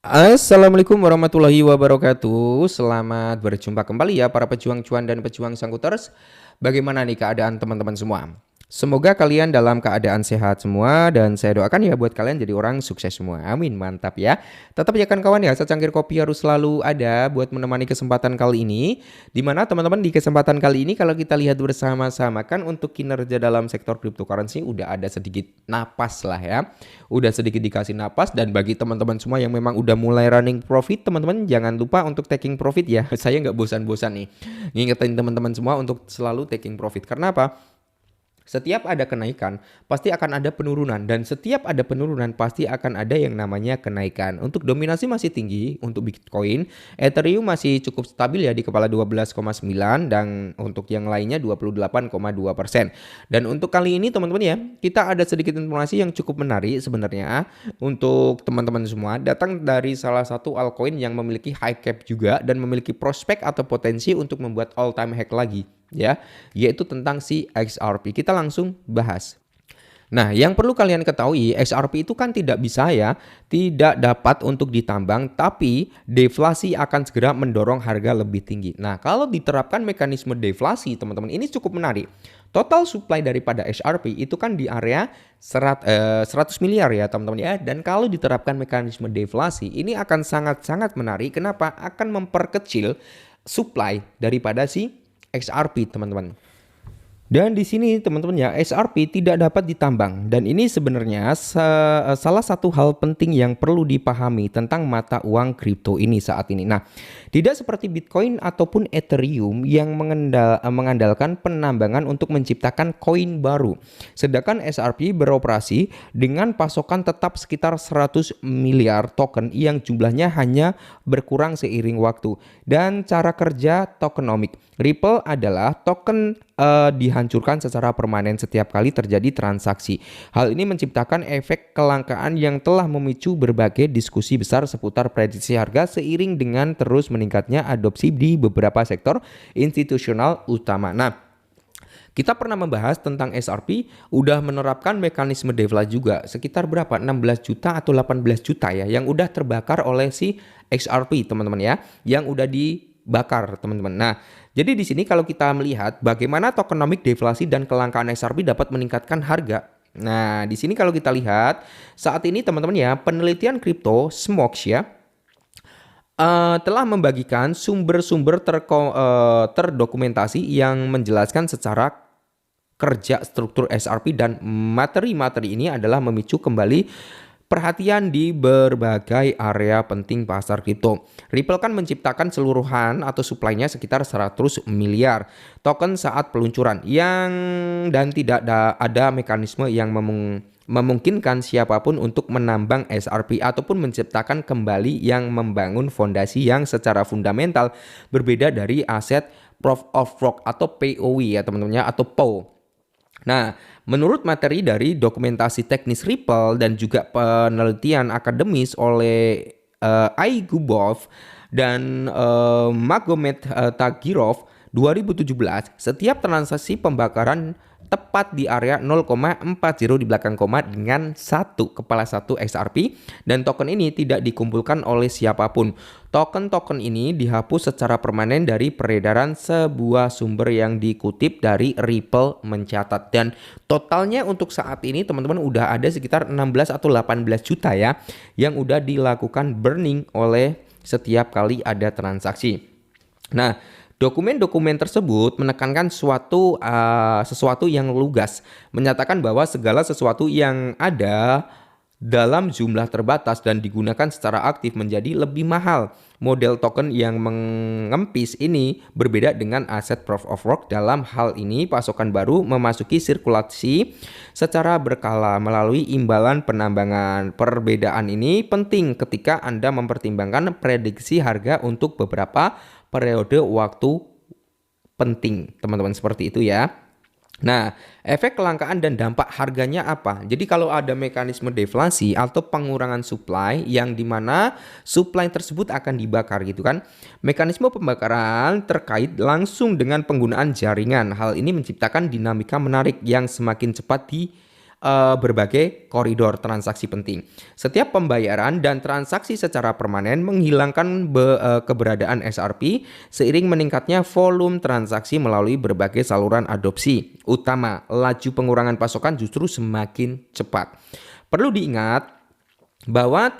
Assalamualaikum warahmatullahi wabarakatuh. Selamat berjumpa kembali ya para pejuang cuan dan pejuang sangkuters. Bagaimana nih keadaan teman-teman semua? Semoga kalian dalam keadaan sehat semua dan saya doakan ya buat kalian jadi orang sukses semua. Amin, mantap ya. Tetap ya kan kawan ya, secangkir kopi harus selalu ada buat menemani kesempatan kali ini. Dimana teman-teman di kesempatan kali ini kalau kita lihat bersama-sama kan untuk kinerja dalam sektor cryptocurrency udah ada sedikit napas lah ya. Udah sedikit dikasih napas dan bagi teman-teman semua yang memang udah mulai running profit, teman-teman jangan lupa untuk taking profit ya. Saya nggak bosan-bosan nih ngingetin teman-teman semua untuk selalu taking profit. Karena apa? Setiap ada kenaikan, pasti akan ada penurunan. Dan setiap ada penurunan, pasti akan ada yang namanya kenaikan. Untuk dominasi masih tinggi untuk Bitcoin. Ethereum masih cukup stabil ya di kepala 12,9. Dan untuk yang lainnya 28,2%. Dan untuk kali ini teman-teman ya, kita ada sedikit informasi yang cukup menarik sebenarnya. Untuk teman-teman semua, datang dari salah satu altcoin yang memiliki high cap juga. Dan memiliki prospek atau potensi untuk membuat all time high lagi. Ya, yaitu tentang si XRP. Kita langsung bahas. Nah, yang perlu kalian ketahui, XRP itu kan tidak bisa ya, tidak dapat untuk ditambang, tapi deflasi akan segera mendorong harga lebih tinggi. Nah, kalau diterapkan mekanisme deflasi, teman-teman, ini cukup menarik. Total supply daripada XRP itu kan di area 100 miliar ya, teman-teman ya. Dan kalau diterapkan mekanisme deflasi, ini akan sangat-sangat menarik. Kenapa? Akan memperkecil supply daripada si XRP teman-teman. Dan di sini teman-teman ya, XRP tidak dapat ditambang dan ini sebenarnya salah satu hal penting yang perlu dipahami tentang mata uang kripto ini saat ini. Nah, tidak seperti Bitcoin ataupun Ethereum yang mengandalkan penambangan untuk menciptakan koin baru. Sedangkan XRP beroperasi dengan pasokan tetap sekitar 100 miliar token yang jumlahnya hanya berkurang seiring waktu. Dan cara kerja tokenomic. Ripple adalah token dihancurkan secara permanen setiap kali terjadi transaksi. Hal ini menciptakan efek kelangkaan yang telah memicu berbagai diskusi besar seputar prediksi harga seiring dengan terus meningkatnya adopsi di beberapa sektor institusional utama. Nah, kita pernah membahas tentang XRP udah menerapkan mekanisme deflasi juga sekitar berapa? 16 juta atau 18 juta ya yang udah terbakar oleh si XRP teman-teman ya, yang udah dibakar teman-teman. Nah, jadi di sini kalau kita melihat bagaimana tokenomic deflasi dan kelangkaan XRP dapat meningkatkan harga. Nah, di sini kalau kita lihat saat ini teman-teman ya, penelitian kripto Smox ya telah membagikan sumber-sumber terdokumentasi yang menjelaskan secara kerja struktur XRP dan materi-materi ini adalah memicu kembali perhatian di berbagai area penting pasar kripto. Ripple kan menciptakan seluruhan atau supply-nya sekitar 100 miliar token saat peluncuran dan tidak ada mekanisme yang memungkinkan siapapun untuk menambang XRP ataupun menciptakan kembali yang membangun fondasi yang secara fundamental berbeda dari aset Proof of Work atau POW ya teman-teman ya, atau POW. Nah, menurut materi dari dokumentasi teknis Ripple dan juga penelitian akademis oleh Aygubov dan Magomed Tagirov 2017, setiap transaksi pembakaran tepat di area 0,40 di belakang koma dengan kepala 1 XRP dan token ini tidak dikumpulkan oleh siapapun. Token-token ini dihapus secara permanen dari peredaran, sebuah sumber yang dikutip dari Ripple mencatat. Dan totalnya untuk saat ini teman-teman udah ada sekitar 16 atau 18 juta ya yang udah dilakukan burning oleh setiap kali ada transaksi. Nah, dokumen-dokumen tersebut menekankan sesuatu yang lugas, menyatakan bahwa segala sesuatu yang ada dalam jumlah terbatas dan digunakan secara aktif menjadi lebih mahal. Model token yang mengempis ini berbeda dengan aset proof of work. Dalam hal ini, pasokan baru memasuki sirkulasi secara berkala melalui imbalan penambangan. Perbedaan ini penting ketika Anda mempertimbangkan prediksi harga untuk beberapa periode waktu penting, teman-teman, seperti itu ya. Nah, efek kelangkaan dan dampak harganya apa? Jadi kalau ada mekanisme deflasi atau pengurangan supply yang dimana supply tersebut akan dibakar gitu kan. Mekanisme pembakaran terkait langsung dengan penggunaan jaringan. Hal ini menciptakan dinamika menarik yang semakin cepat berbagai koridor transaksi penting. Setiap pembayaran dan transaksi secara permanen menghilangkan keberadaan SRP seiring meningkatnya volume transaksi melalui berbagai saluran adopsi. Utama, laju pengurangan pasokan justru semakin cepat. Perlu diingat bahwa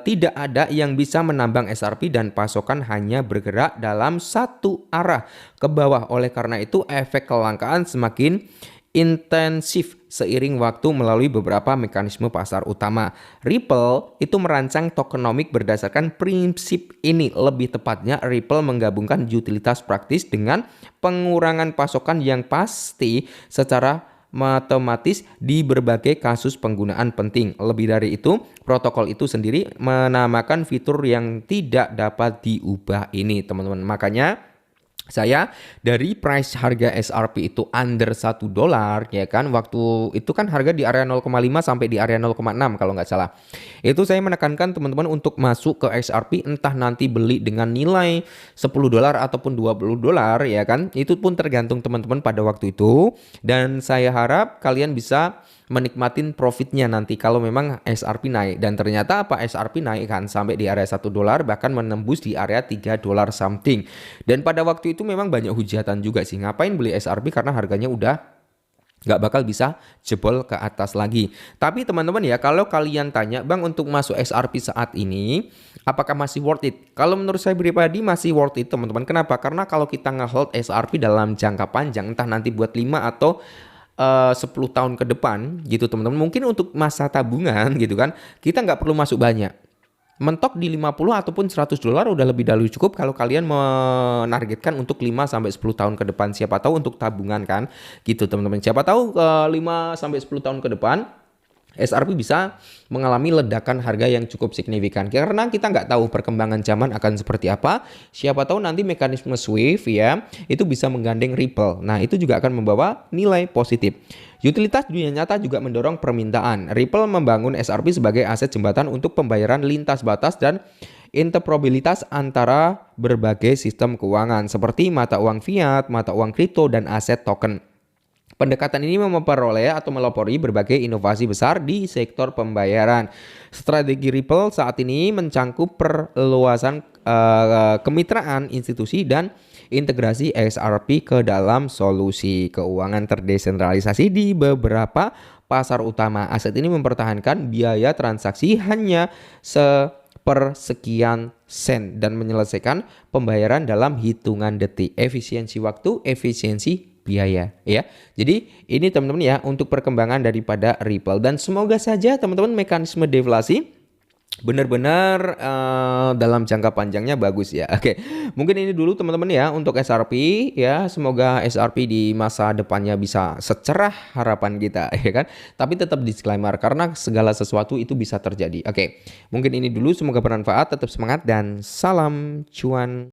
tidak ada yang bisa menambang SRP dan pasokan hanya bergerak dalam satu arah ke bawah. Oleh karena itu, efek kelangkaan semakin intensif seiring waktu melalui beberapa mekanisme pasar utama. Ripple itu merancang tokenomics berdasarkan prinsip ini. Lebih tepatnya, Ripple menggabungkan utilitas praktis dengan pengurangan pasokan yang pasti secara matematis di berbagai kasus penggunaan penting. Lebih dari itu, protokol itu sendiri menamakan fitur yang tidak dapat diubah ini, teman-teman. Makanya saya dari price harga SRP itu under $1 ya kan, waktu itu kan harga di area 0,5 sampai di area 0,6 kalau nggak salah. Itu saya menekankan teman-teman untuk masuk ke SRP, entah nanti beli dengan nilai $10 ataupun $20 ya kan. Itu pun tergantung teman-teman pada waktu itu, dan saya harap kalian bisa menikmatin profitnya nanti kalau memang SRP naik. Dan ternyata apa, SRP naik kan sampai di area $1, bahkan menembus di area $3 something. Dan pada waktu itu memang banyak hujatan juga sih, ngapain beli SRP karena harganya udah nggak bakal bisa jebol ke atas lagi. Tapi teman-teman ya, kalau kalian tanya, Bang, untuk masuk SRP saat ini apakah masih worth it? Kalau menurut saya pribadi masih worth it, teman-teman. Kenapa? Karena kalau kita nge-hold SRP dalam jangka panjang, entah nanti buat 5 atau 10 tahun ke depan gitu teman-teman, mungkin untuk masa tabungan gitu kan, kita nggak perlu masuk banyak. Mentok di 50 ataupun $100 udah lebih dari cukup kalau kalian menargetkan untuk 5 sampai 10 tahun ke depan. Siapa tahu untuk tabungan kan gitu teman-teman. Siapa tahu 5 sampai 10 tahun ke depan SRP bisa mengalami ledakan harga yang cukup signifikan. Karena kita nggak tahu perkembangan zaman akan seperti apa. Siapa tahu nanti mekanisme Swift ya itu bisa menggandeng Ripple. Nah, itu juga akan membawa nilai positif. Utilitas dunia nyata juga mendorong permintaan. Ripple membangun SRP sebagai aset jembatan untuk pembayaran lintas batas dan interoperabilitas antara berbagai sistem keuangan seperti mata uang fiat, mata uang kripto, dan aset token. Pendekatan ini memperoleh atau melopori berbagai inovasi besar di sektor pembayaran. Strategi Ripple saat ini mencangkup perluasan kemitraan institusi dan integrasi XRP ke dalam solusi keuangan terdesentralisasi di beberapa pasar utama. Aset ini mempertahankan biaya transaksi hanya sepersekian sen dan menyelesaikan pembayaran dalam hitungan detik. Efisiensi waktu, efisiensi biaya ya. Jadi ini teman-teman ya untuk perkembangan daripada Ripple, dan semoga saja teman-teman mekanisme deflasi benar-benar dalam jangka panjangnya bagus ya. Oke, mungkin ini dulu teman-teman ya untuk SRP ya. Semoga SRP di masa depannya bisa secerah harapan kita ya kan. Tapi tetap disclaimer karena segala sesuatu itu bisa terjadi. Oke, mungkin ini dulu, semoga bermanfaat, tetap semangat dan salam cuan.